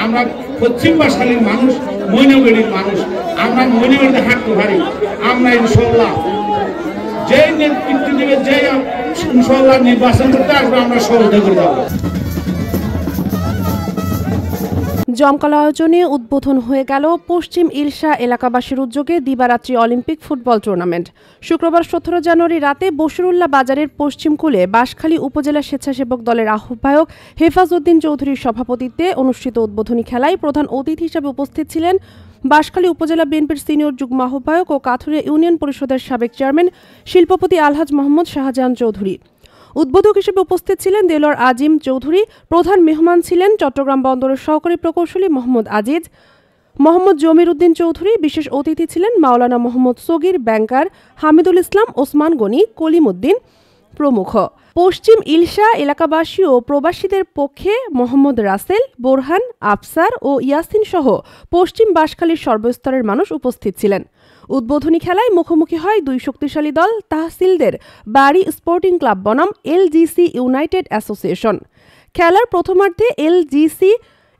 আমরা পশ্চিম বাসালীর মানুষ, মইনগরীর মানুষ, আমরা মইনগরীতে হাঁটতে পারি। আমরা ইনশাআল্লাহ যে নেতৃত্ব দেবে, যে ইনশাআল্লাহ নির্বাচন করতে আসবে, আমরা সহযোগিতা করে দেব। জমকালো আয়োজনে উদ্বোধন হয়ে গেল পশ্চিম ইলশা এলাকাবাসীর উদ্যোগে দিবারাত্রি অলিম্পিক ফুটবল টুর্নামেন্ট। শুক্রবার 17 জানুয়ারি রাতে বশিরুল্লাহ বাজারের পশ্চিমকূলে বাঁশখালী উপজেলা স্বেচ্ছাসেবক দলের আহ্বায়ক হেফাজউদ্দিন চৌধুরীর সভাপতিত্বে অনুষ্ঠিত উদ্বোধনী খেলায় প্রধান অতিথি হিসেবে উপস্থিত ছিলেন বাঁশখালী উপজেলা বিএনপির সিনিয়র যুগ্ম আহ্বায়ক ও কাথুরিয়া ইউনিয়ন পরিষদের সাবেক চেয়ারম্যান শিল্পপতি আলহাজ মোহাম্মদ শাহজাহান চৌধুরী। উদ্বোধক হিসেবে উপস্থিত ছিলেন দেলোয়ার আজিম চৌধুরী। প্রধান মেহমান ছিলেন চট্টগ্রাম বন্দরের সহকারী প্রকৌশলী মোহাম্মদ আজিজ, মোহাম্মদ জমির উদ্দিন চৌধুরী। বিশেষ অতিথি ছিলেন মাওলানা মোহাম্মদ সগির, ব্যাংকার হামিদুল ইসলাম, ওসমান গনি, কলিম উদ্দিন প্রমুখ। পশ্চিম ইলশা এলাকাবাসী ও প্রবাসীদের পক্ষে মোহাম্মদ রাসেল, বোরহান, আফসার ও ইয়াসিন সহ পশ্চিম বাঁশখালীর সর্বস্তরের মানুষ উপস্থিত ছিলেন। উদ্বোধনী খেলায় মুখোমুখি হয় দুই শক্তিশালী দল তাহসিলদের বাড়ি স্পোর্টিং ক্লাব বনাম এলজিসি ইউনাইটেড অ্যাসোসিয়েশন। খেলার প্রথমার্ধে এলজিসি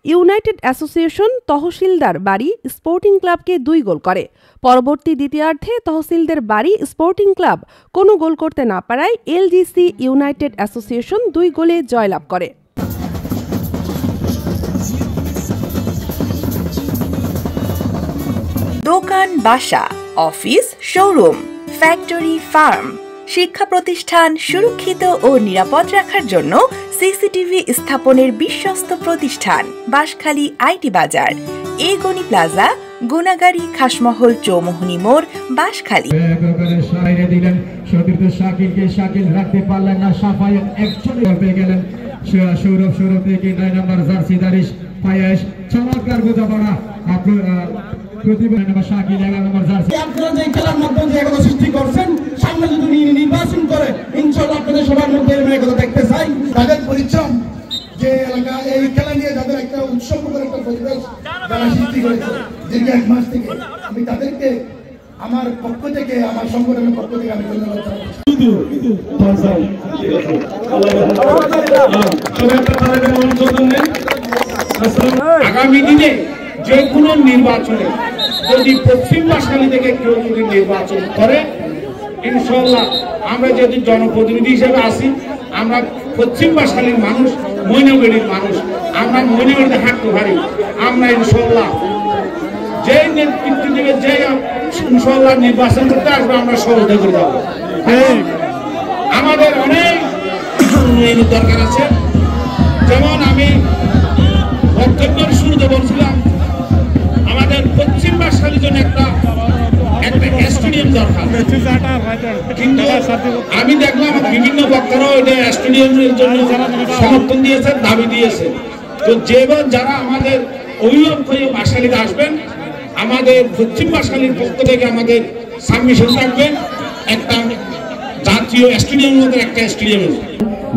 ইউনাইটেড অ্যাসোসিয়েশন তহসিলদার বাড়ি স্পোর্টিং ক্লাবকে 2 গোল করে। পরবর্তী দ্বিতীয়ার্ধে তহসিলদের বাড়ি স্পোর্টিং ক্লাব কোনো গোল করতে না পারায় এলজিসি ইউনাইটেড অ্যাসোসিয়েশন 2 গোলে জয়লাভ করে। দোকান, বাসা, অফিস, শোরুম, ফ্যাক্টরি, ফার্ম, শিক্ষা প্রতিষ্ঠান সুরক্ষিত ও নিরাপদ রাখার জন্য সিসিটিভি স্থাপনের বিশ্বস্ত প্রতিষ্ঠান বাঁশখালী আইটি বাজার, এগনি প্লাজা, গুনাগাড়ি, খাসমহল, চৌমোহনী মোড়, বাঁশখালী। শাকিল রাখতে পারলেন না, সাফায়েত একজনে পেয়ে গেলেন। সৌরভ থেকে 9 নম্বর জার্সি দারিশ পায়েশ, চমৎকার বোঝাপড়া। নির্বাচন করে ইনশাআল্লাহ আপনাদের সবার মধ্যে দেখতে চাই তাদের পরিশ্রম, যে এলাকা এই খেলা নিয়ে যাদের একটা উৎসবমুখর একটা পরিবেশ যারা সৃষ্টি করেছে দীর্ঘ 1 মাস থেকে, আমি তাদেরকে আমার পক্ষ থেকে, আমার সংগঠনের পক্ষ থেকে আমি ধন্যবাদ জানাই। আগামী দিনে যে কোনো নির্বাচনে যদি পশ্চিম বাঁশখালী থেকে কেউ যদি নির্বাচন করে, ইনশাআল্লাহ আমরা যদি জনপ্রতিনিধি হিসেবে আসি, আমরা পশ্চিম বাঁশখালীর মানুষ, মইনগরীর মানুষ, আমরা মইনগরীতে হাঁটতে পারি। আমরা ইনশাআল্লাহ যে নেতৃত্ব দেবে, যে ইনশাআল্লাহ নির্বাচন করতে আসবে, আমরা সহযোগিতা করে দেব। আমাদের অনেক কিছু উন্নয়নের দরকার আছে। যেমন আমি বক্তব্যের শুরুতে বলছিলাম, আমাদের পশ্চিম বাঁশখালীর জন্য একটা স্টেডিয়াম দরকার, কিন্তু আমি দেখলাম বিভিন্ন বক্তারা ওইটা স্টেডিয়ামের জন্য সমর্থন দিয়েছে, দাবি দিয়েছে। তো যারা আমাদের অভিভাবক হয়ে বাঁশখালীতে আসবেন, আমাদের পশ্চিম বাঁশখালীর পক্ষ থেকে আমাদের সাবমিশন থাকবে একটা জাতীয় স্টেডিয়ামের মধ্যে একটা স্টেডিয়াম।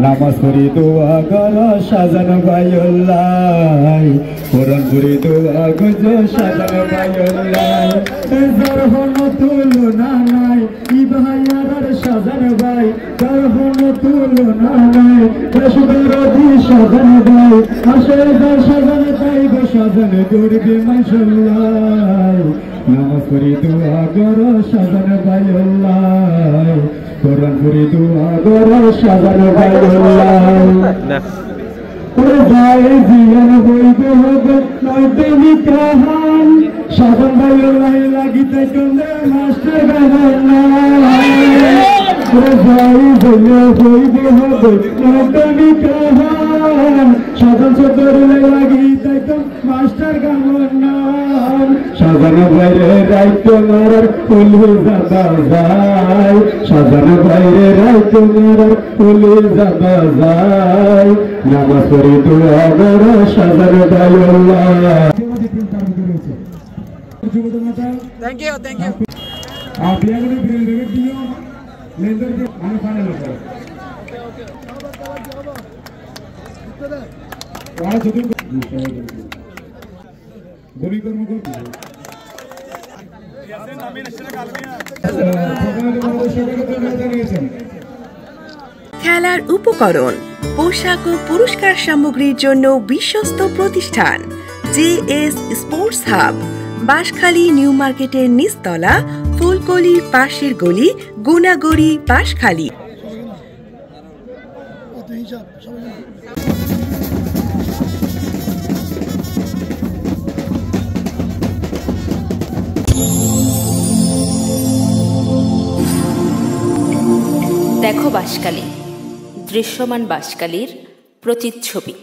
নামাজ পড়ি দোয়া করো সাজানো ভাইল্লাই, কোরআন পড়ি দোয়া গুজো সাজানো ভাইল্লাই, যার হলো তুলনা নাই ই ভাইয়ার সাজানো ভাই, যার হলো তুলনা নাই দেশবিরোধী সাজানো ভাই, আসে যার সাজানো তাই গো সাজানো করবে মাশাআল্লাহ। নামাজ পড়ি দোয়া করো সাজানো ভাইল্লাই, কোরআন পড়ি দোয়া করো সাজানো ভাইল্লাই, ওরে ভাই জীবন বইতে হবে নয়তো নিকাহান, সাজান ভাইল্লাই লাগিতে চলে মাস্টার গানাই, ওরে ভাই জীবন বইতে হবে নয়তো নিকাহান, সাজান সদর লাগিতে চলে মাস্টার গানাই, সাজানো বাইরে রাইতো মারার ফুলি যাবা যায়, সাজানো বাইরে রাইতো মারার ফুলি যাবা যায়, নামাজ পড়ি দোয়া করো সাজানো ভাইল্লাই। Thank you thank you. বিয়াগুলো ব্রেক দিও লেন্ডার দিয়ে আমি ফাইনাল করব। ওরা যদি বলি কর্ম করব খেলার উপকরণ, পোশাক ও পুরস্কার সামগ্রীর জন্য বিশ্বস্ত প্রতিষ্ঠান JS sports hub, Banshkhali new মার্কেটের নিচতলা, ফুলকলির পাশের গলি, গুনাগড়ি, বাঁশখালী। দেখো বাঁশখালী, দৃশ্যমান বাঁশখালীর প্রতিচ্ছবি।